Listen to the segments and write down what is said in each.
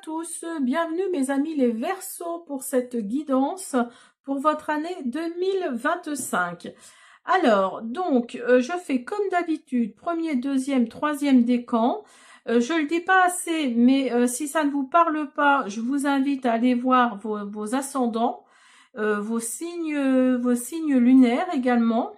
tous, bienvenue mes amis les Verseaux pour cette guidance pour votre année 2025. Alors, donc, je fais comme d'habitude, premier, deuxième, troisième décan. Je le dis pas assez, mais si ça ne vous parle pas, je vous invite à aller voir vos ascendants, vos signes lunaires également.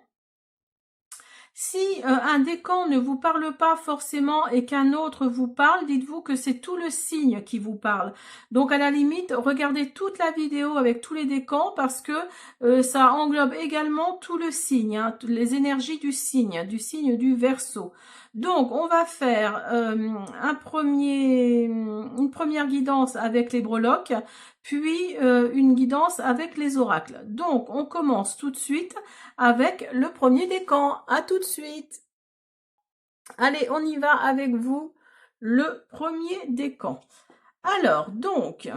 Si un décan ne vous parle pas forcément et qu'un autre vous parle, dites-vous que c'est tout le signe qui vous parle. Donc à la limite, regardez toute la vidéo avec tous les décans parce que ça englobe également tout le signe, hein, les énergies du signe du Verseau. Donc on va faire une première guidance avec les breloques, puis une guidance avec les oracles. Donc on commence tout de suite avec le premier décan. À tout de suite. Allez, on y va avec vous. Le premier décan. Alors, donc,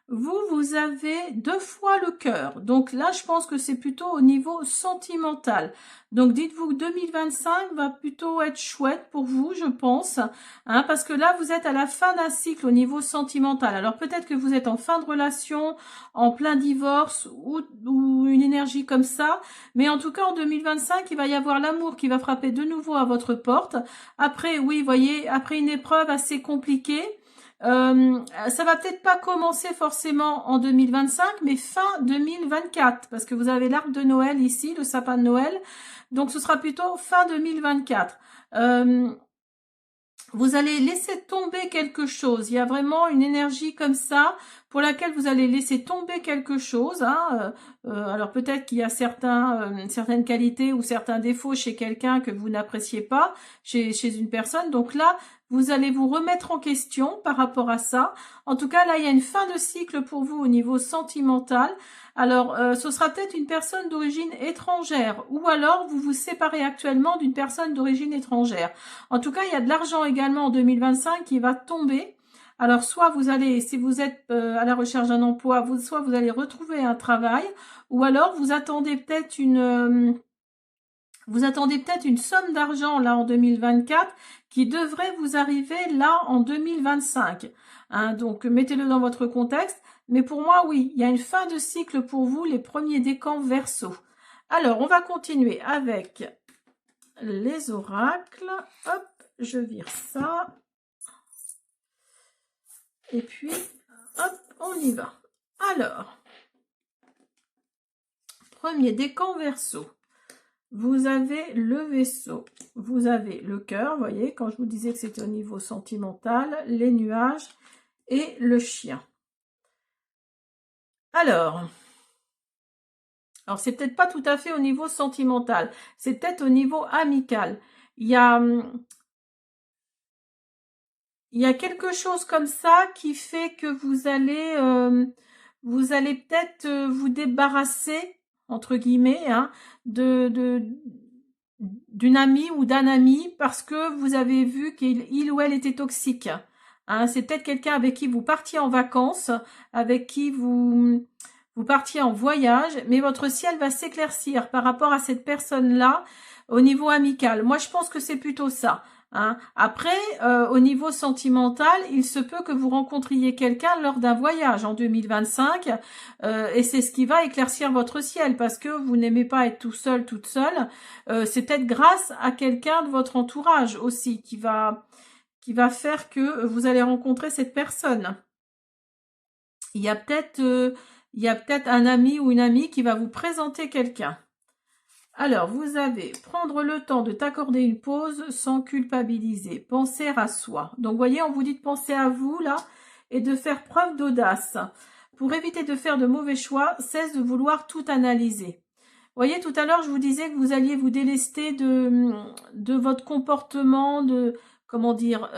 vous avez 2 fois le cœur. Donc là, je pense que c'est plutôt au niveau sentimental. Donc dites-vous que 2025 va plutôt être chouette pour vous, je pense. Hein, parce que là, vous êtes à la fin d'un cycle au niveau sentimental. Alors peut-être que vous êtes en fin de relation, en plein divorce ou une énergie comme ça. Mais en tout cas, en 2025, il va y avoir l'amour qui va frapper de nouveau à votre porte. Après, oui, voyez, après une épreuve assez compliquée, ça va peut-être pas commencer forcément en 2025, mais fin 2024, parce que vous avez l'arbre de Noël ici, le sapin de Noël, donc ce sera plutôt fin 2024. Vous allez laisser tomber quelque chose. Il y a vraiment une énergie comme ça pour laquelle vous allez laisser tomber quelque chose. Hein. Alors peut-être qu'il y a certaines qualités ou certains défauts chez quelqu'un que vous n'appréciez pas chez une personne. Donc là, vous allez vous remettre en question par rapport à ça. En tout cas, là, il y a une fin de cycle pour vous au niveau sentimental. Alors, ce sera peut-être une personne d'origine étrangère ou alors vous vous séparez actuellement d'une personne d'origine étrangère. En tout cas, il y a de l'argent également en 2025 qui va tomber. Alors, soit vous allez, si vous êtes à la recherche d'un emploi, soit vous allez retrouver un travail, ou alors vous attendez peut-être une somme d'argent là en 2024 qui devrait vous arriver là en 2025. Hein, donc, mettez-le dans votre contexte. Mais pour moi, oui, il y a une fin de cycle pour vous, les premiers décans Verseau. Alors, on va continuer avec les oracles. Hop, je vire ça. Et puis, hop, on y va. Alors, premier décan Verseau. Vous avez le vaisseau, vous avez le cœur, vous voyez, quand je vous disais que c'était au niveau sentimental, les nuages et le chien. Alors c'est peut-être pas tout à fait au niveau sentimental, c'est peut-être au niveau amical. Il y a quelque chose comme ça qui fait que vous allez peut-être vous débarrasser, entre guillemets, hein, d'une amie ou d'un ami parce que vous avez vu qu'il ou elle était toxique. Hein, c'est peut-être quelqu'un avec qui vous partiez en vacances, avec qui vous partiez en voyage, mais votre ciel va s'éclaircir par rapport à cette personne-là au niveau amical. Moi, je pense que c'est plutôt ça. Hein. Après, au niveau sentimental, il se peut que vous rencontriez quelqu'un lors d'un voyage en 2025 et c'est ce qui va éclaircir votre ciel parce que vous n'aimez pas être tout seul, toute seule. C'est peut-être grâce à quelqu'un de votre entourage aussi qui va faire que vous allez rencontrer cette personne. Il y a peut-être un ami ou une amie qui va vous présenter quelqu'un. Alors, vous avez prendre le temps de t'accorder une pause sans culpabiliser. Penser à soi. Donc, vous voyez, on vous dit de penser à vous, là, et de faire preuve d'audace. Pour éviter de faire de mauvais choix, cesse de vouloir tout analyser. Vous voyez, tout à l'heure, je vous disais que vous alliez vous délester de votre comportement, comment dire,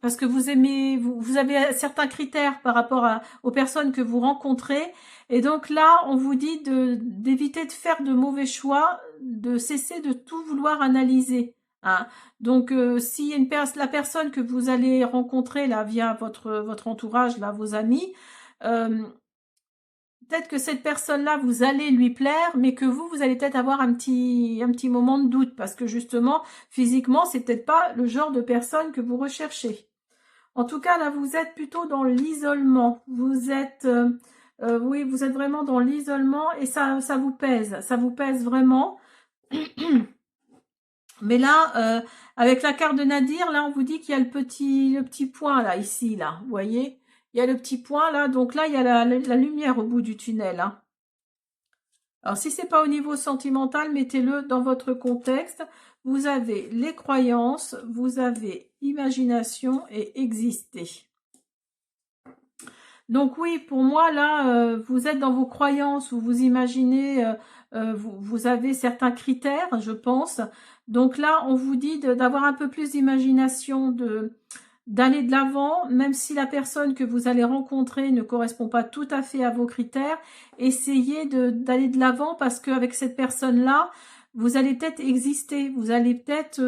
parce que vous aimez, vous avez certains critères par rapport aux personnes que vous rencontrez. Et donc là, on vous dit d'éviter de faire de mauvais choix, de cesser de tout vouloir analyser. Hein. Donc, si la personne que vous allez rencontrer là via votre entourage, là, vos amis, peut-être que cette personne-là, vous allez lui plaire, mais que vous allez peut-être avoir un petit moment de doute, parce que justement, physiquement, c'est peut-être pas le genre de personne que vous recherchez. En tout cas, là, vous êtes plutôt dans l'isolement. Vous êtes, oui, vous êtes vraiment dans l'isolement et ça vous pèse. Ça vous pèse vraiment. Mais là, avec la carte de Nadir, là, on vous dit qu'il y a le petit point, là, ici, là. Vous voyez? Il y a le petit point, là. Donc là, il y a la lumière au bout du tunnel, hein. Alors, si c'est pas au niveau sentimental, mettez-le dans votre contexte. Vous avez les croyances, vous avez imagination et exister. Donc oui, pour moi, là, vous êtes dans vos croyances, vous imaginez, vous avez certains critères, je pense. Donc là, on vous dit d'avoir un peu plus d'imagination, d'aller de l'avant, même si la personne que vous allez rencontrer ne correspond pas tout à fait à vos critères. Essayez d'aller de l'avant parce qu'avec cette personne-là, vous allez peut-être exister, vous allez peut-être,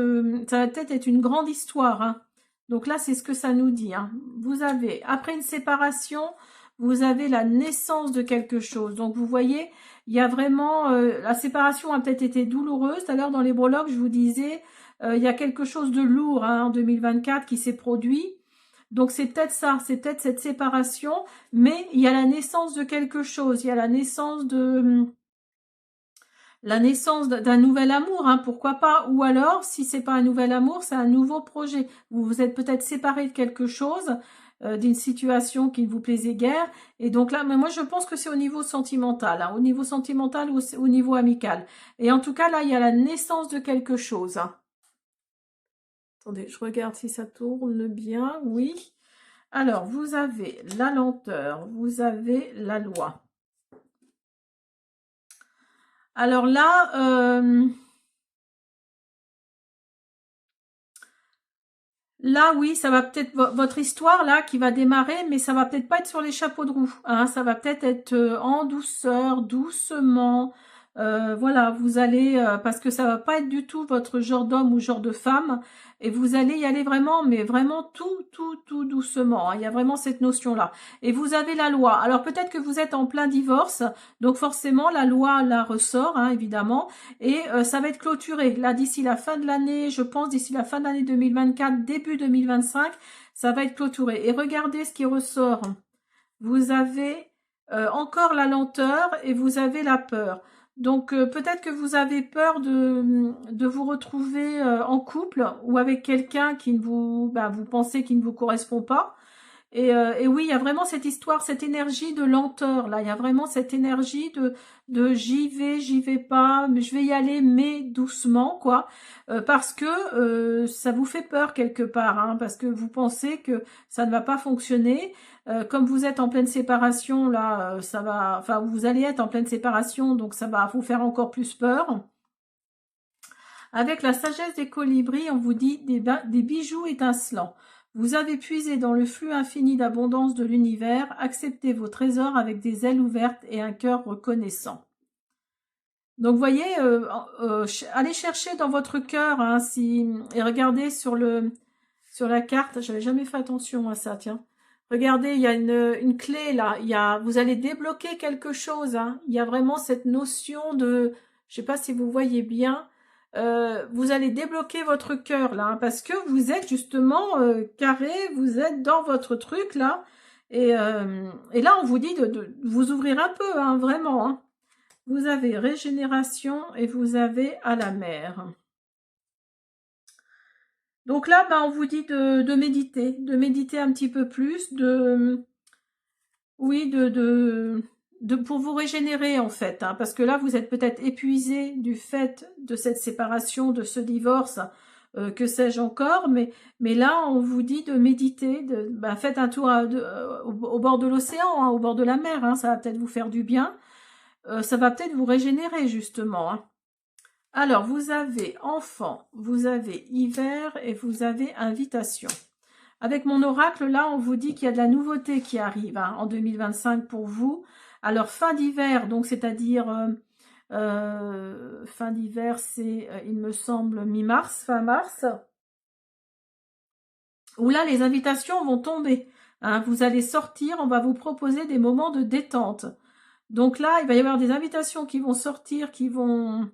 ça va peut-être être une grande histoire, hein. Donc là, c'est ce que ça nous dit, hein. Vous avez, après une séparation, vous avez la naissance de quelque chose. Donc vous voyez, il y a vraiment, la séparation a peut-être été douloureuse. Tout à l'heure dans les breloques, je vous disais, il y a quelque chose de lourd, hein, en 2024 qui s'est produit. Donc c'est peut-être ça, c'est peut-être cette séparation, mais il y a la naissance de quelque chose, il y a la naissance d'un nouvel amour, hein, pourquoi pas. Ou alors, si c'est pas un nouvel amour, c'est un nouveau projet. Vous vous êtes peut-être séparé de quelque chose, d'une situation qui ne vous plaisait guère. Et donc là, mais moi je pense que c'est au niveau sentimental, hein, au niveau sentimental ou au niveau amical. Et en tout cas, là, il y a la naissance de quelque chose, hein. Attendez, je regarde si ça tourne bien. Oui. Alors, vous avez la lenteur, vous avez la loi. Alors là, là, oui, ça va peut-être votre histoire là qui va démarrer, mais ça va peut-être pas être sur les chapeaux de roue, hein, ça va peut-être être, en douceur, doucement. Voilà, vous allez parce que ça va pas être du tout votre genre d'homme ou genre de femme, et vous allez y aller vraiment, mais vraiment tout doucement, hein. Il y a vraiment cette notion-là. Et vous avez la loi. Alors peut-être que vous êtes en plein divorce, donc forcément la loi la ressort, hein, évidemment. Et ça va être clôturé. Là, d'ici la fin de l'année, je pense, d'ici la fin de l'année 2024, début 2025, ça va être clôturé. Et regardez ce qui ressort. Vous avez encore la lenteur et vous avez la peur. Donc peut-être que vous avez peur de vous retrouver en couple ou avec quelqu'un qui ne vous, vous pensez qui ne vous correspond pas. Et oui, il y a vraiment cette histoire, cette énergie de lenteur, là. Il y a vraiment cette énergie de j'y vais pas, mais je vais y aller, mais doucement, quoi. Parce que ça vous fait peur quelque part, hein, parce que vous pensez que ça ne va pas fonctionner. Comme vous êtes en pleine séparation, là, ça va, enfin, vous allez être en pleine séparation, donc ça va vous faire encore plus peur. Avec la sagesse des colibris, on vous dit des bijoux étincelants. Vous avez puisé dans le flux infini d'abondance de l'univers, acceptez vos trésors avec des ailes ouvertes et un cœur reconnaissant. Donc, vous voyez, allez chercher dans votre cœur, hein, et regardez sur la carte. J'avais jamais fait attention à ça, tiens. Regardez, il y a une clé là. Vous allez débloquer quelque chose, hein. Il y a vraiment cette notion de, je sais pas si vous voyez bien. Vous allez débloquer votre cœur là, hein, parce que vous êtes justement carré, vous êtes dans votre truc là, et là on vous dit de vous ouvrir un peu, hein, vraiment, hein. Vous avez régénération et vous avez à la mer. Donc là, on vous dit de méditer un petit peu plus, oui, pour vous régénérer en fait, hein, parce que là vous êtes peut-être épuisé du fait de cette séparation, de ce divorce, que sais-je encore, mais là on vous dit de méditer, faites un tour au bord de l'océan, hein, au bord de la mer, hein, ça va peut-être vous faire du bien, ça va peut-être vous régénérer justement, hein. Alors vous avez enfant, vous avez hiver et vous avez invitation. Avec mon oracle, là, on vous dit qu'il y a de la nouveauté qui arrive, hein, en 2025 pour vous. Alors, fin d'hiver, donc c'est-à-dire, fin d'hiver, c'est, il me semble, mi-mars, fin mars, où là, les invitations vont tomber, hein. Vous allez sortir, on va vous proposer des moments de détente. Donc là, il va y avoir des invitations qui vont sortir, qui vont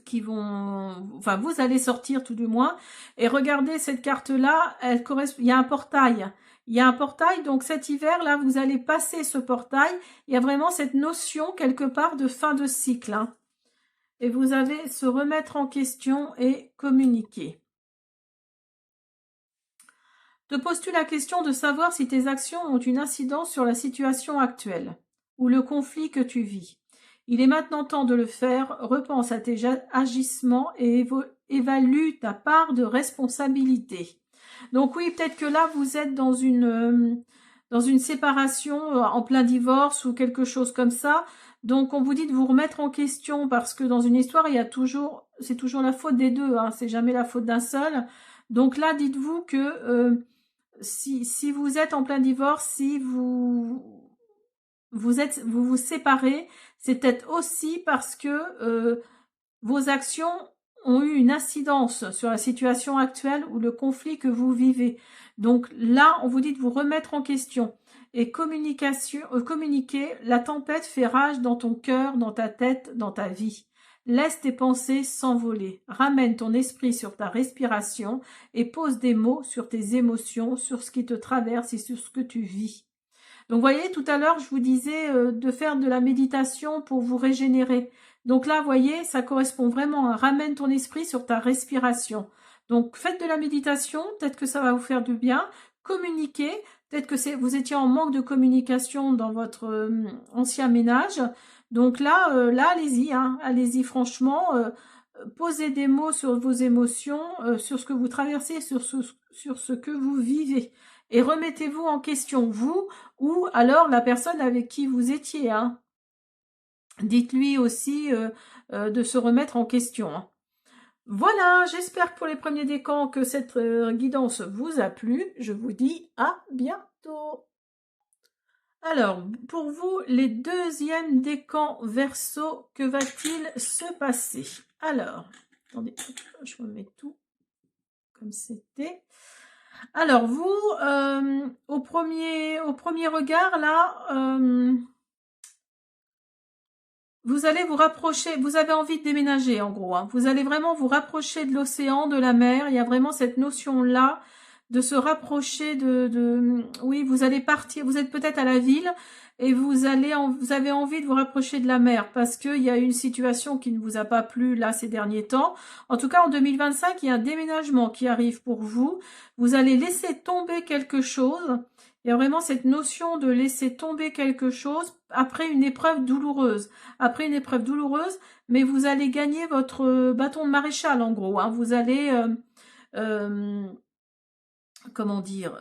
qui vont, enfin vous allez sortir tout du moins, et regardez cette carte-là, elle correspond, il y a un portail. Il y a un portail, donc cet hiver-là, vous allez passer ce portail. Il y a vraiment cette notion quelque part de fin de cycle. Hein. Et vous allez se remettre en question et communiquer. Te poses-tu la question de savoir si tes actions ont une incidence sur la situation actuelle ou le conflit que tu vis? Il est maintenant temps de le faire. Repense à tes agissements et évalue ta part de responsabilité. Donc oui, peut-être que là, vous êtes dans une séparation, en plein divorce ou quelque chose comme ça. Donc on vous dit de vous remettre en question parce que dans une histoire, il y a toujours, c'est toujours la faute des deux, hein, c'est jamais la faute d'un seul. Donc là, dites-vous que si vous êtes en plein divorce, si vous vous séparez, c'est peut-être aussi parce que vos actions ont eu une incidence sur la situation actuelle ou le conflit que vous vivez. Donc là, on vous dit de vous remettre en question. Et communiquer, la tempête fait rage dans ton cœur, dans ta tête, dans ta vie. Laisse tes pensées s'envoler. Ramène ton esprit sur ta respiration et pose des mots sur tes émotions, sur ce qui te traverse et sur ce que tu vis. Donc, vous voyez, tout à l'heure, je vous disais de faire de la méditation pour vous régénérer. Donc là, vous voyez, ça correspond vraiment à ramène ton esprit sur ta respiration. Donc, faites de la méditation, peut-être que ça va vous faire du bien. Communiquez, peut-être que vous étiez en manque de communication dans votre ancien ménage. Donc là, allez-y, hein, allez-y franchement. Posez des mots sur vos émotions, sur ce que vous traversez, sur ce que vous vivez. Et remettez-vous en question, vous, ou alors la personne avec qui vous étiez. Hein. Dites-lui aussi de se remettre en question. Hein. Voilà, j'espère que pour les premiers décans que cette guidance vous a plu. Je vous dis à bientôt. Alors, pour vous, les deuxièmes décans Verseau, que va-t-il se passer? Alors, attendez, je remets tout comme c'était. Alors, vous, au premier regard, là, vous allez vous rapprocher, vous avez envie de déménager, en gros. Hein. Vous allez vraiment vous rapprocher de l'océan, de la mer. Il y a vraiment cette notion-là de se rapprocher oui, vous allez partir, vous êtes peut-être à la ville et vous avez envie de vous rapprocher de la mer parce qu'il y a une situation qui ne vous a pas plu là ces derniers temps. En tout cas, en 2025, il y a un déménagement qui arrive pour vous. Vous allez laisser tomber quelque chose. Il y a vraiment cette notion de laisser tomber quelque chose après une épreuve douloureuse. Après une épreuve douloureuse, mais vous allez gagner votre bâton de maréchal en gros. Hein. Vous allez comment dire,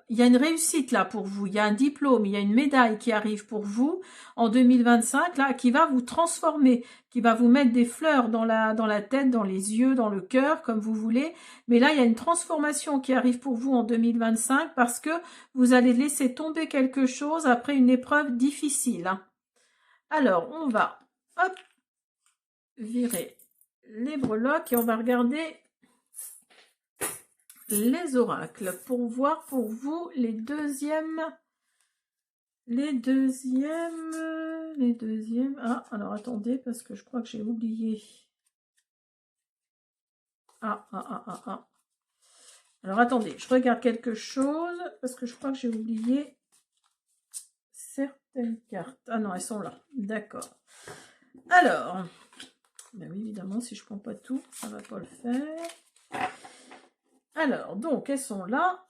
il y a une réussite là pour vous, il y a un diplôme, il y a une médaille qui arrive pour vous en 2025 là, qui va vous transformer, qui va vous mettre des fleurs dans la tête, dans les yeux, dans le cœur, comme vous voulez. Mais là, il y a une transformation qui arrive pour vous en 2025 parce que vous allez laisser tomber quelque chose après une épreuve difficile. Hein. Alors, on va hop, virer les breloques et on va regarder les oracles pour voir pour vous les deuxièmes. Ah, alors attendez, parce que je crois que j'ai oublié. Ah. Alors attendez, je regarde quelque chose, parce que je crois que j'ai oublié certaines cartes. Ah non, elles sont là. D'accord. Alors, ben oui, évidemment, si je prends pas tout, ça va pas le faire. Alors, donc, elles sont là.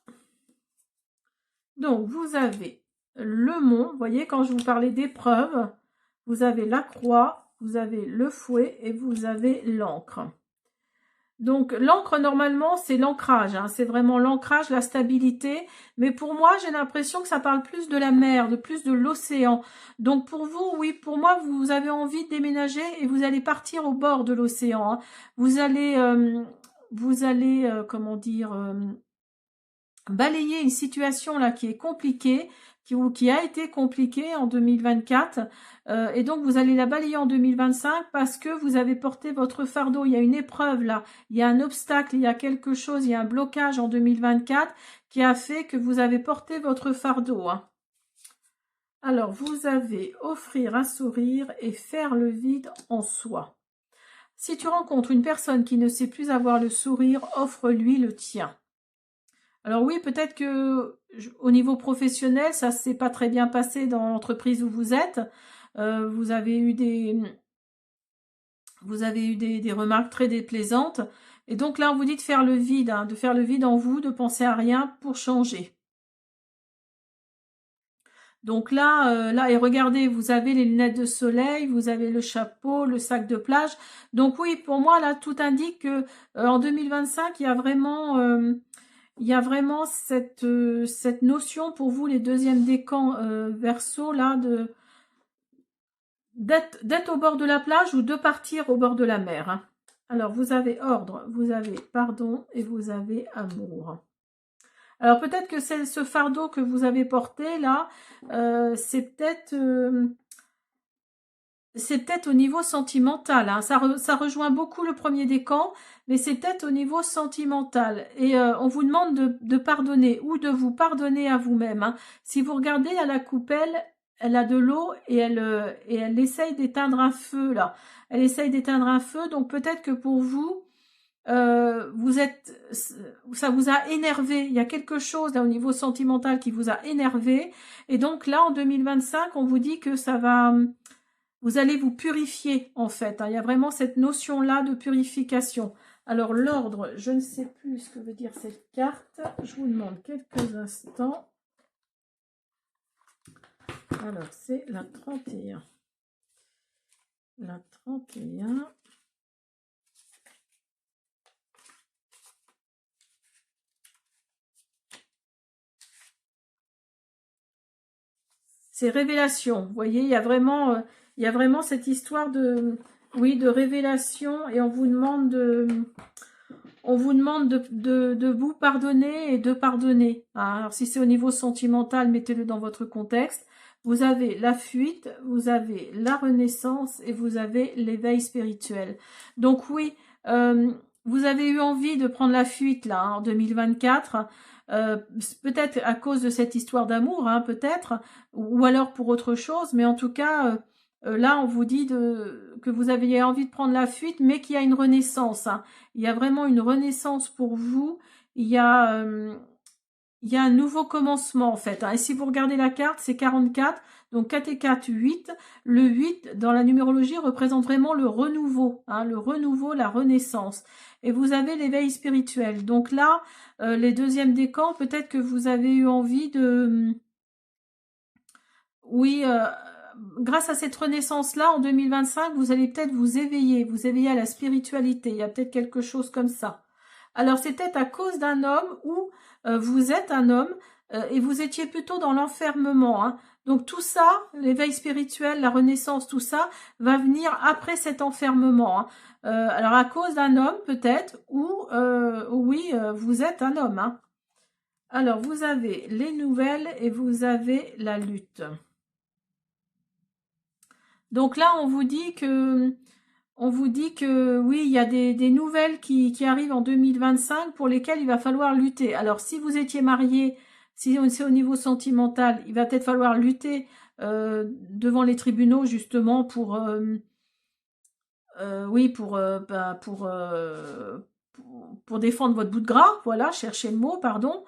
Donc, vous avez le mont. Vous voyez, quand je vous parlais d'épreuve, vous avez la croix, vous avez le fouet et vous avez l'encre. Donc, l'encre, normalement, c'est l'ancrage. Hein, c'est vraiment l'ancrage, la stabilité. Mais pour moi, j'ai l'impression que ça parle plus de la mer, de plus de l'océan. Donc, pour vous, oui, pour moi, vous avez envie de déménager et vous allez partir au bord de l'océan. Hein. Vous allez, comment dire, balayer une situation là qui est compliquée, qui a été compliquée en 2024 et donc vous allez la balayer en 2025 parce que vous avez porté votre fardeau. Il y a une épreuve là, il y a un obstacle, il y a quelque chose, il y a un blocage en 2024 qui a fait que vous avez porté votre fardeau. Hein. Alors vous avez offrir un sourire et faire le vide en soi. Si tu rencontres une personne qui ne sait plus avoir le sourire, offre-lui le tien. Alors oui, peut-être que au niveau professionnel, ça s'est pas très bien passé dans l'entreprise où vous êtes. Vous avez eu des remarques très déplaisantes. Et donc là, on vous dit de faire le vide, hein, de faire le vide en vous, de penser à rien pour changer. Donc là, et regardez, vous avez les lunettes de soleil, vous avez le chapeau, le sac de plage. Donc oui, pour moi, là, tout indique que en 2025, il y a vraiment cette notion pour vous, les deuxièmes décans Verseau, là, d'être au bord de la plage ou de partir au bord de la mer. Hein. Alors, vous avez ordre, vous avez pardon et vous avez amour. Alors, peut-être que c'est ce fardeau que vous avez porté, là, c'est peut-être au niveau sentimental. Hein. Ça rejoint beaucoup le premier décan, mais c'est peut-être au niveau sentimental. Et on vous demande de pardonner ou de vous pardonner à vous-même. Hein. Si vous regardez à la coupelle, elle a de l'eau et elle essaye d'éteindre un feu, là. Elle essaye d'éteindre un feu, donc peut-être que pour vous, ça vous a énervé. Il y a quelque chose là au niveau sentimental qui vous a énervé. Et donc là, en 2025, on vous dit que vous allez vous purifier, en fait. Hein. Il y a vraiment cette notion-là de purification. Alors, l'ordre, je ne sais plus ce que veut dire cette carte. Je vous demande quelques instants. Alors, c'est la 31. La 31. C'est révélation. Vous voyez, il y a vraiment cette histoire de révélation, et on vous demande de vous pardonner et de pardonner. Hein. Alors, si c'est au niveau sentimental, mettez-le dans votre contexte. Vous avez la fuite, vous avez la renaissance et vous avez l'éveil spirituel. Donc oui, vous avez eu envie de prendre la fuite là, hein, en 2024. Peut-être à cause de cette histoire d'amour, hein, peut-être, ou alors pour autre chose, mais en tout cas, là, on vous dit que vous aviez envie de prendre la fuite, mais qu'il y a une renaissance. Hein. Il y a vraiment une renaissance pour vous. Il y a un nouveau commencement, en fait. Hein. Et si vous regardez la carte, c'est 44. Donc 4 et 4, 8. Le 8, dans la numérologie, représente vraiment le renouveau. Hein, le renouveau, la renaissance. Et vous avez l'éveil spirituel. Donc là, les deuxièmes décans, peut-être que vous avez eu envie de... Oui, grâce à cette renaissance-là, en 2025, vous allez peut-être vous éveiller à la spiritualité. Il y a peut-être quelque chose comme ça. Alors, c'est peut-être à cause d'un homme ou vous êtes un homme et vous étiez plutôt dans l'enfermement. Hein. Donc, tout ça, l'éveil spirituel, la renaissance, tout ça, va venir après cet enfermement. Hein. Alors, à cause d'un homme, peut-être, ou oui, vous êtes un homme. Hein. Alors, vous avez les nouvelles et vous avez la lutte. Donc là, on vous dit que oui, il y a des nouvelles qui arrivent en 2025 pour lesquelles il va falloir lutter. Alors, si vous étiez marié, si c'est au niveau sentimental, il va peut-être falloir lutter devant les tribunaux justement pour défendre votre bout de gras. Voilà, cherchez le mot, pardon,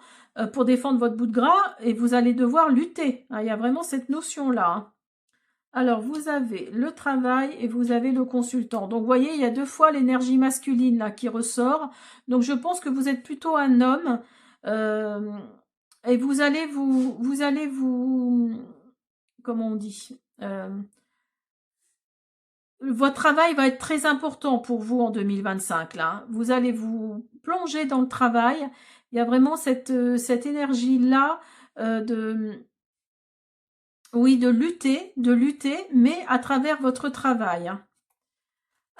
pour défendre votre bout de gras, et vous allez devoir lutter. Hein, il y a vraiment cette notion-là. Hein. Alors, vous avez le travail et vous avez le consultant. Donc, vous voyez, il y a 2 fois l'énergie masculine là qui ressort. Donc, je pense que vous êtes plutôt un homme. Et vous allez comment on dit votre travail va être très important pour vous en 2025. Là. Hein. Vous allez vous plonger dans le travail. Il y a vraiment cette énergie-là de lutter, mais à travers votre travail. Hein.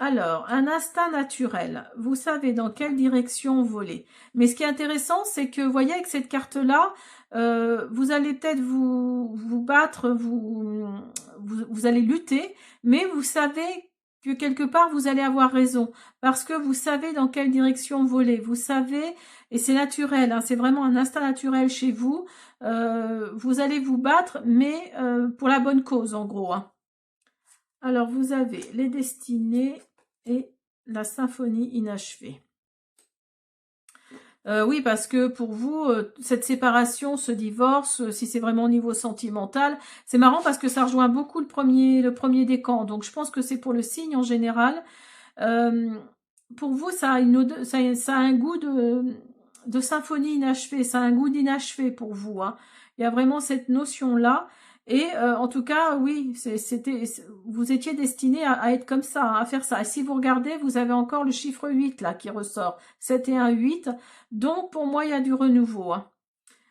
Alors, un instinct naturel. Vous savez dans quelle direction voler. Mais ce qui est intéressant, c'est que, vous voyez, avec cette carte-là, vous allez peut-être vous battre, vous allez lutter, mais vous savez que quelque part, vous allez avoir raison. Parce que vous savez dans quelle direction voler. Vous savez, et c'est naturel, hein, c'est vraiment un instinct naturel chez vous. Vous allez vous battre, mais pour la bonne cause, en gros. Hein. Alors, vous avez les destinées et la symphonie inachevée. Oui, parce que pour vous, cette séparation, ce divorce, si c'est vraiment au niveau sentimental, c'est marrant parce que ça rejoint beaucoup le premier décan. Donc je pense que c'est pour le signe en général. Euh, pour vous, ça a, ça a un goût de symphonie inachevée, ça a un goût d'inachevé pour vous. Hein. Il y a vraiment cette notion-là. Et en tout cas, oui, vous étiez destiné à être comme ça, à faire ça. Et si vous regardez, vous avez encore le chiffre 8 là qui ressort. 7 et 1, 8. Donc pour moi, il y a du renouveau. Hein.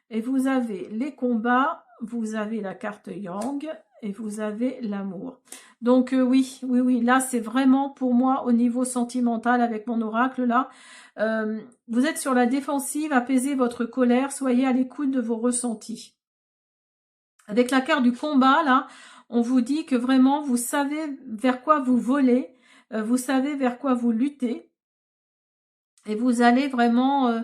Et vous avez les combats, vous avez la carte Yang et vous avez l'amour. Donc oui, oui, oui, là c'est vraiment pour moi au niveau sentimental avec mon oracle là. Vous êtes sur la défensive, apaisez votre colère, soyez à l'écoute de vos ressentis. Avec la carte du combat là, on vous dit que vraiment vous savez vers quoi vous volez, vous savez vers quoi vous luttez et vous allez vraiment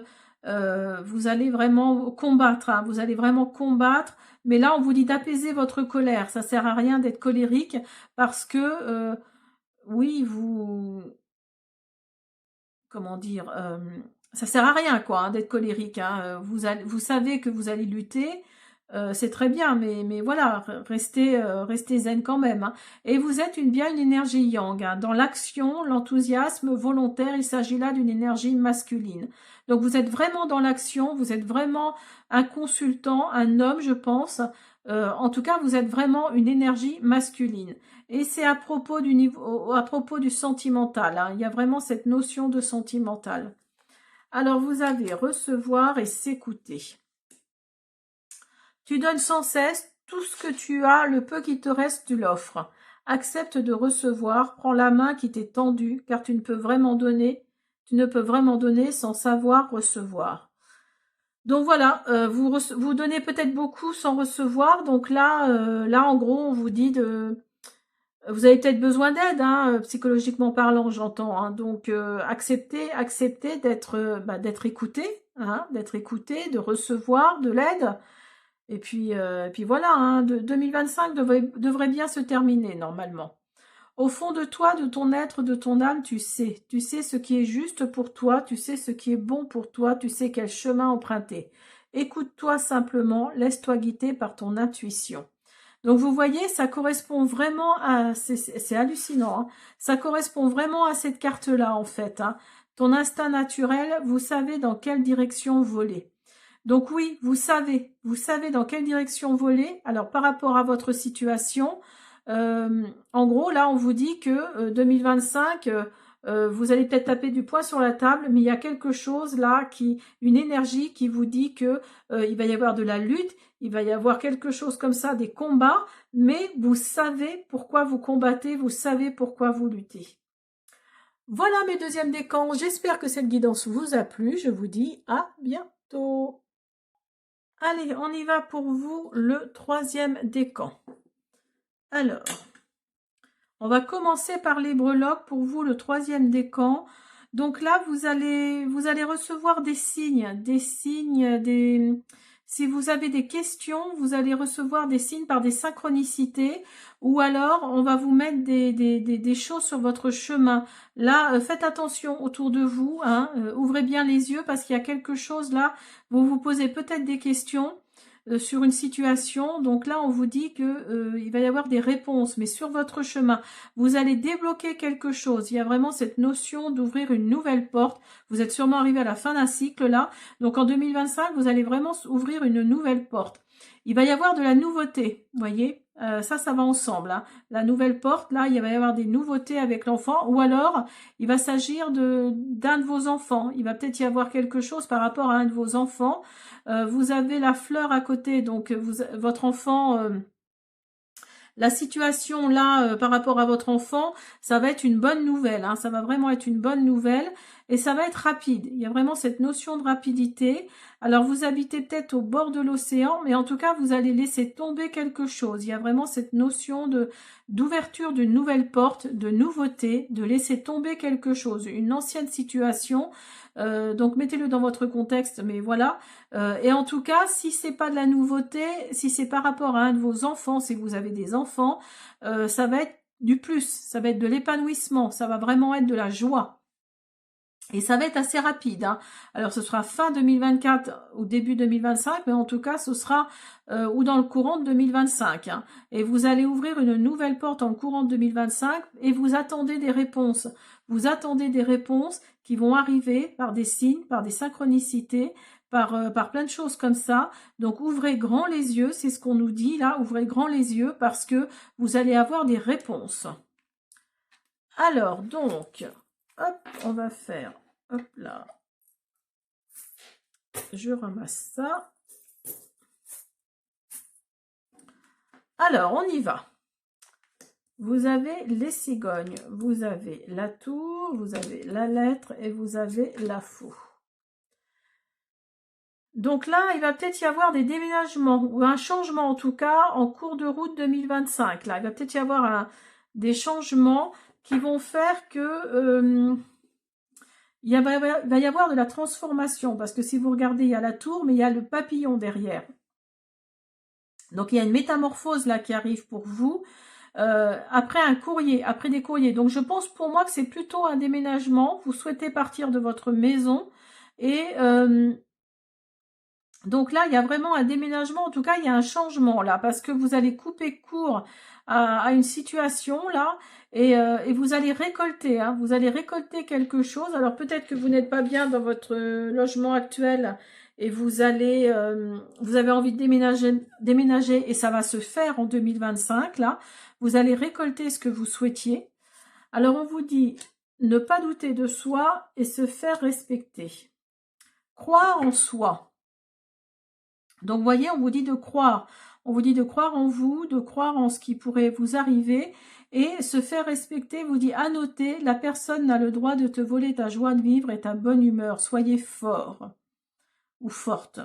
combattre, hein, vous allez vraiment combattre, mais là on vous dit d'apaiser votre colère, ça sert à rien d'être colérique parce que oui comment dire, ça sert à rien quoi hein, d'être colérique, hein, vous savez que vous allez lutter, c'est très bien, mais voilà, restez zen quand même. Hein. Et vous êtes bien une énergie yang. Hein. Dans l'action, l'enthousiasme volontaire, il s'agit là d'une énergie masculine. Donc vous êtes vraiment dans l'action, vous êtes vraiment un consultant, un homme, je pense. En tout cas, vous êtes vraiment une énergie masculine. Et c'est à propos à propos du sentimental. Hein. Il y a vraiment cette notion de sentimental. Alors vous avez recevoir et s'écouter. Tu donnes sans cesse tout ce que tu as, le peu qui te reste, tu l'offres. Accepte de recevoir, prends la main qui t'est tendue, car tu ne peux vraiment donner sans savoir recevoir. Donc voilà, vous donnez peut-être beaucoup sans recevoir, donc là en gros on vous dit vous avez peut-être besoin d'aide, hein, psychologiquement parlant, j'entends. Hein, donc acceptez d'être écouté, hein, de recevoir de l'aide. Et puis voilà, hein, 2025 devrait bien se terminer normalement. Au fond de toi, de ton être, de ton âme, tu sais ce qui est juste pour toi, tu sais ce qui est bon pour toi, tu sais quel chemin emprunter. Écoute-toi simplement, laisse-toi guider par ton intuition. Donc vous voyez, ça correspond vraiment à... C'est hallucinant, hein, ça correspond vraiment à cette carte-là en fait. Hein. Ton instinct naturel, vous savez dans quelle direction voler. Donc oui, vous savez dans quelle direction voler. Alors par rapport à votre situation, en gros là on vous dit que 2025, vous allez peut-être taper du poing sur la table, mais il y a quelque chose là, une énergie qui vous dit que il va y avoir de la lutte, il va y avoir quelque chose comme ça, des combats, mais vous savez pourquoi vous combattez, vous savez pourquoi vous luttez. Voilà mes deuxièmes décans, j'espère que cette guidance vous a plu, je vous dis à bientôt. Allez, on y va pour vous, le troisième décan. Alors, on va commencer par les breloques. Pour vous, le troisième décan. Donc là, vous allez recevoir des signes, si vous avez des questions, vous allez recevoir des signes par des synchronicités, ou alors on va vous mettre des choses sur votre chemin. Là, faites attention autour de vous, hein, ouvrez bien les yeux parce qu'il y a quelque chose là, vous vous posez peut-être des questions sur une situation. Donc là, on vous dit que il va y avoir des réponses, mais sur votre chemin, vous allez débloquer quelque chose. Il y a vraiment cette notion d'ouvrir une nouvelle porte. Vous êtes sûrement arrivé à la fin d'un cycle là. Donc en 2025, vous allez vraiment ouvrir une nouvelle porte. Il va y avoir de la nouveauté, vous voyez. Ça va ensemble. Hein. La nouvelle porte, là, il va y avoir des nouveautés avec l'enfant, ou alors il va s'agir d'un de vos enfants. Il va peut-être y avoir quelque chose par rapport à un de vos enfants. Vous avez la fleur à côté, donc votre enfant... la situation là par rapport à votre enfant, ça va être une bonne nouvelle, hein, ça va vraiment être une bonne nouvelle et ça va être rapide. Il y a vraiment cette notion de rapidité. Alors vous habitez peut-être au bord de l'océan, mais en tout cas vous allez laisser tomber quelque chose. Il y a vraiment cette notion d'ouverture d'une nouvelle porte, de nouveauté, de laisser tomber quelque chose, une ancienne situation. Donc mettez-le dans votre contexte, mais voilà. Et en tout cas, si c'est pas de la nouveauté, si c'est par rapport à un de vos enfants, si vous avez des enfants, ça va être du plus, ça va être de l'épanouissement, ça va vraiment être de la joie. Et ça va être assez rapide, hein. Alors ce sera fin 2024 ou début 2025, mais en tout cas ce sera ou dans le courant de 2025, hein. Et vous allez ouvrir une nouvelle porte en le courant de 2025 et vous attendez des réponses. Vous attendez des réponses qui vont arriver par des signes, par des synchronicités, par plein de choses comme ça. Donc ouvrez grand les yeux, c'est ce qu'on nous dit là, ouvrez grand les yeux parce que vous allez avoir des réponses. Alors donc, hop, on va faire... Hop là, je ramasse ça. Alors, on y va. Vous avez les cigognes, vous avez la tour, vous avez la lettre et vous avez la fou. Donc là, il va peut-être y avoir des déménagements ou un changement en tout cas en cours de route 2025. Là, il va peut-être y avoir des changements qui vont faire que... il va y avoir de la transformation, parce que si vous regardez, il y a la tour, mais il y a le papillon derrière. Donc, il y a une métamorphose là qui arrive pour vous, après un courrier, après des courriers. Donc, je pense pour moi que c'est plutôt un déménagement. Vous souhaitez partir de votre maison et... donc là, il y a vraiment un déménagement, en tout cas, il y a un changement là, parce que vous allez couper court à une situation là, et vous allez récolter, hein, vous allez récolter quelque chose. Alors peut-être que vous n'êtes pas bien dans votre logement actuel et vous avez envie de déménager et ça va se faire en 2025 là. Vous allez récolter ce que vous souhaitiez. Alors on vous dit ne pas douter de soi et se faire respecter. Croire en soi. Donc, vous voyez, on vous dit de croire. On vous dit de croire en vous, de croire en ce qui pourrait vous arriver et se faire respecter. Vous dit à noter, la personne n'a le droit de te voler ta joie de vivre et ta bonne humeur. Soyez fort ou forte.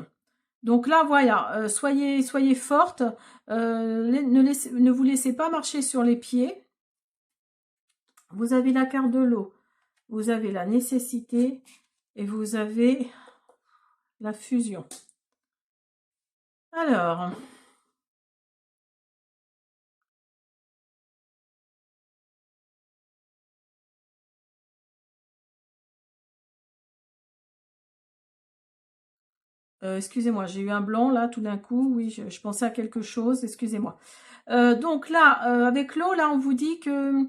Donc là, voilà, soyez forte. Ne vous laissez pas marcher sur les pieds. Vous avez la carte de l'eau. Vous avez la nécessité et vous avez la fusion. Alors, excusez-moi, j'ai eu un blanc là tout d'un coup. Oui, je pensais à quelque chose, excusez-moi. Donc là, avec l'eau, là, on vous dit que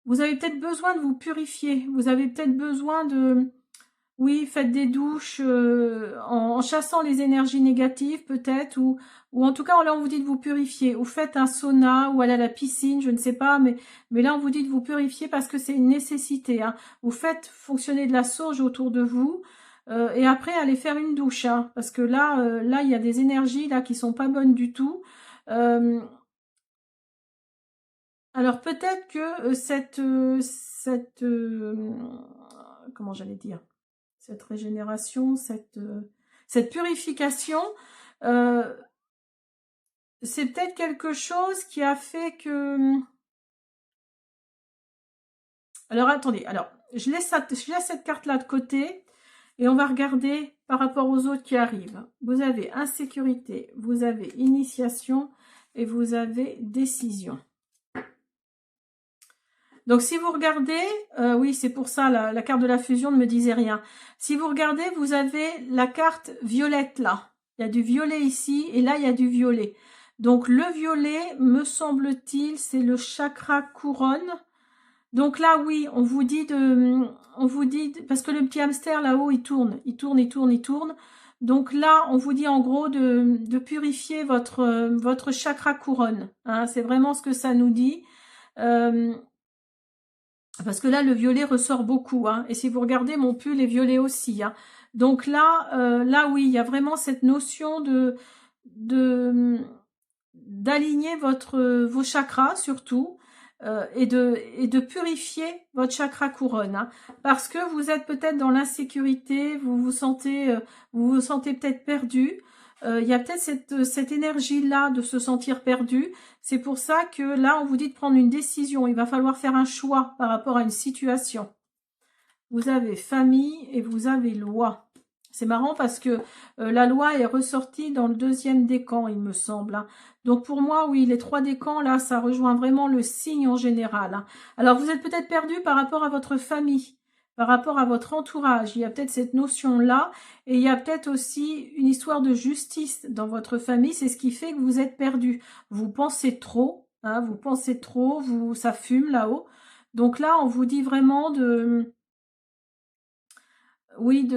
vous avez peut-être besoin de vous purifier. Vous avez peut-être besoin de... Oui, faites des douches en chassant les énergies négatives peut-être, ou en tout cas là on vous dit de vous purifier, ou faites un sauna, ou aller à la piscine, je ne sais pas, mais là on vous dit de vous purifier parce que c'est une nécessité, hein. Vous faites fonctionner de la sauge autour de vous, et après allez faire une douche, hein, parce que là il y a des énergies là qui sont pas bonnes du tout. Alors peut-être que comment j'allais dire, cette régénération, cette purification, c'est peut-être quelque chose qui a fait que... Alors attendez, alors je laisse cette carte-là de côté et on va regarder par rapport aux autres qui arrivent. Vous avez insécurité, vous avez initiation et vous avez décision. Donc, si vous regardez, oui, c'est pour ça, la carte de la fusion ne me disait rien. Si vous regardez, vous avez la carte violette, là. Il y a du violet ici, et là, il y a du violet. Donc, le violet, me semble-t-il, c'est le chakra couronne. Donc là, oui, on vous dit parce que le petit hamster, là-haut, il tourne. Donc là, on vous dit, en gros, de purifier votre chakra couronne. Hein, c'est vraiment ce que ça nous dit. Parce que là, le violet ressort beaucoup, hein. Et si vous regardez, mon pull est violet aussi, hein. Donc là, oui, il y a vraiment cette notion d'aligner vos chakras, surtout, et de purifier votre chakra couronne, hein. Parce que vous êtes peut-être dans l'insécurité, vous vous sentez peut-être perdu. Il y a peut-être cette énergie-là de se sentir perdu. C'est pour ça que là, on vous dit de prendre une décision. Il va falloir faire un choix par rapport à une situation. Vous avez famille et vous avez loi. C'est marrant parce que la loi est ressortie dans le deuxième décan, il me semble, hein. Donc pour moi, oui, les 3 décans, là, ça rejoint vraiment le signe en général, hein. Alors vous êtes peut-être perdu par rapport à votre famille. par rapport à votre entourage. Il y a peut-être cette notion-là, et il y a peut-être aussi une histoire de justice dans votre famille. C'est ce qui fait que vous êtes perdu. Vous pensez trop, hein, vous pensez trop, ça fume là-haut. Donc là, on vous dit vraiment oui,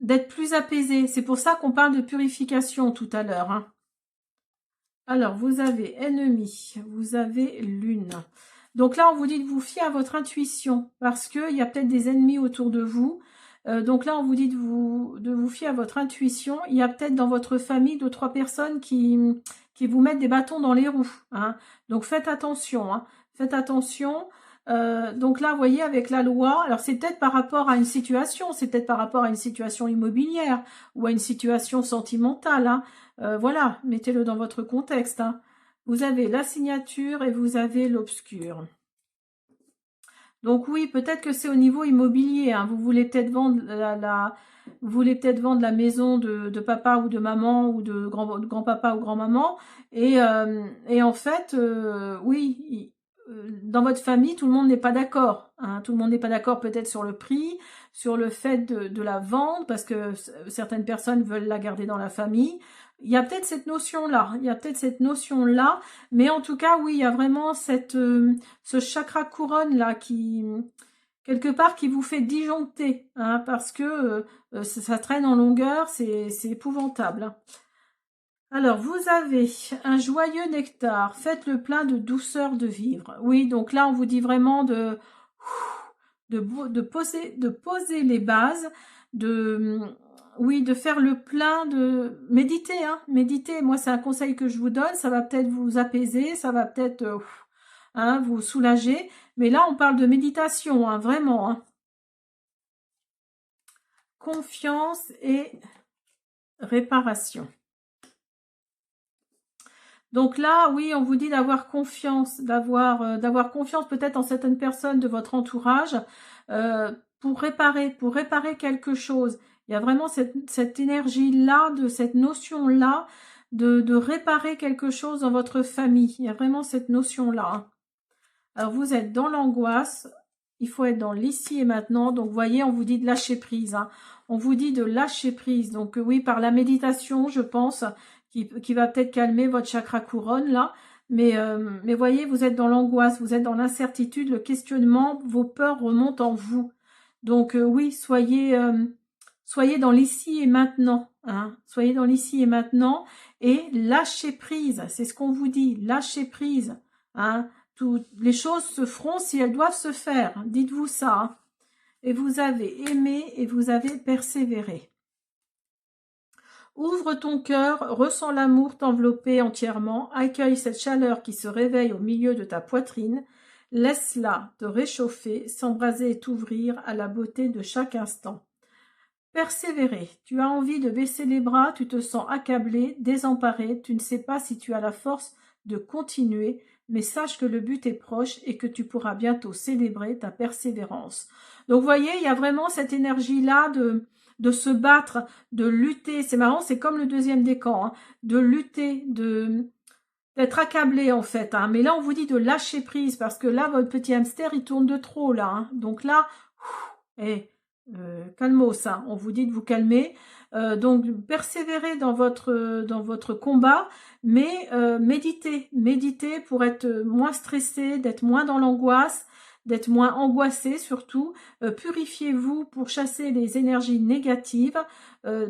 d'être plus apaisé. C'est pour ça qu'on parle de purification tout à l'heure, hein. Alors, vous avez ennemi, vous avez lune. Donc là, on vous dit de vous fier à votre intuition, parce qu'il y a peut-être des ennemis autour de vous. Donc là, on vous dit de vous fier à votre intuition. Il y a peut-être dans votre famille 2-3 personnes qui vous mettent des bâtons dans les roues, hein. Donc faites attention, hein. Faites attention. Donc là, vous voyez, avec la loi, alors c'est peut-être par rapport à une situation, c'est peut-être par rapport à une situation immobilière ou à une situation sentimentale, hein. Voilà, mettez-le dans votre contexte, hein. Vous avez la signature et vous avez l'obscur. Donc oui, peut-être que c'est au niveau immobilier, hein. Vous voulez peut-être vendre vous voulez peut-être vendre la maison de papa ou de maman ou de grand-papa ou grand-maman. Et en fait, oui, dans votre famille, tout le monde n'est pas d'accord, hein. Tout le monde n'est pas d'accord peut-être sur le prix, sur le fait de la vendre, parce que certaines personnes veulent la garder dans la famille. Il y a peut-être cette notion-là, il y a peut-être cette notion-là, mais en tout cas, oui, il y a vraiment ce chakra couronne là qui, quelque part, qui vous fait disjoncter, hein, parce que ça traîne en longueur, c'est épouvantable, hein. Alors, vous avez un joyeux nectar, faites le plein de douceur de vivre. Oui, donc là, on vous dit vraiment de poser les bases, oui, de faire le plein, de méditer, hein, méditer. Moi, c'est un conseil que je vous donne, ça va peut-être vous apaiser, ça va peut-être hein, vous soulager. Mais là, on parle de méditation, hein, vraiment, hein. Confiance et réparation. Donc là, oui, on vous dit d'avoir confiance, d'avoir confiance peut-être en certaines personnes de votre entourage pour réparer quelque chose. Il y a vraiment cette énergie-là, de cette notion-là de réparer quelque chose dans votre famille. Il y a vraiment cette notion-là, hein. Alors, vous êtes dans l'angoisse, il faut être dans l'ici et maintenant. Donc, vous voyez, on vous dit de lâcher prise, hein. On vous dit de lâcher prise. Donc, oui, par la méditation, je pense, qui va peut-être calmer votre chakra couronne, là. Mais voyez, vous êtes dans l'angoisse, vous êtes dans l'incertitude, le questionnement, vos peurs remontent en vous. Donc, oui, soyez dans l'ici et maintenant, hein. Soyez dans l'ici et maintenant et lâchez prise. C'est ce qu'on vous dit, lâchez prise, hein. Les choses se feront si elles doivent se faire. Dites-vous ça, hein. Et vous avez aimé et vous avez persévéré. Ouvre ton cœur, ressens l'amour t'envelopper entièrement, accueille cette chaleur qui se réveille au milieu de ta poitrine, laisse-la te réchauffer, s'embraser et t'ouvrir à la beauté de chaque instant. Persévérer, tu as envie de baisser les bras, tu te sens accablé, désemparé, tu ne sais pas si tu as la force de continuer, mais sache que le but est proche et que tu pourras bientôt célébrer ta persévérance. Donc, vous voyez, il y a vraiment cette énergie-là de se battre, de lutter. C'est marrant, c'est comme le deuxième décan, hein, de lutter, d'être accablé en fait, hein. Mais là, on vous dit de lâcher prise parce que là, votre petit hamster, il tourne de trop là, hein. Donc là, calmos, hein. On vous dit de vous calmer. Donc, persévérez dans votre combat, mais méditez pour être moins stressé, d'être moins dans l'angoisse, d'être moins angoissé surtout. Purifiez-vous pour chasser les énergies négatives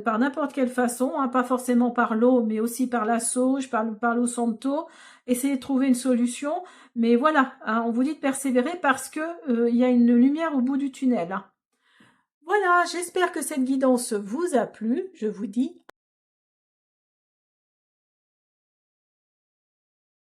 par n'importe quelle façon, hein, pas forcément par l'eau, mais aussi par la sauge, par l'eau santo. Essayez de trouver une solution, mais voilà, hein, on vous dit de persévérer parce que il y a une lumière au bout du tunnel, hein. Voilà, j'espère que cette guidance vous a plu. Je vous dis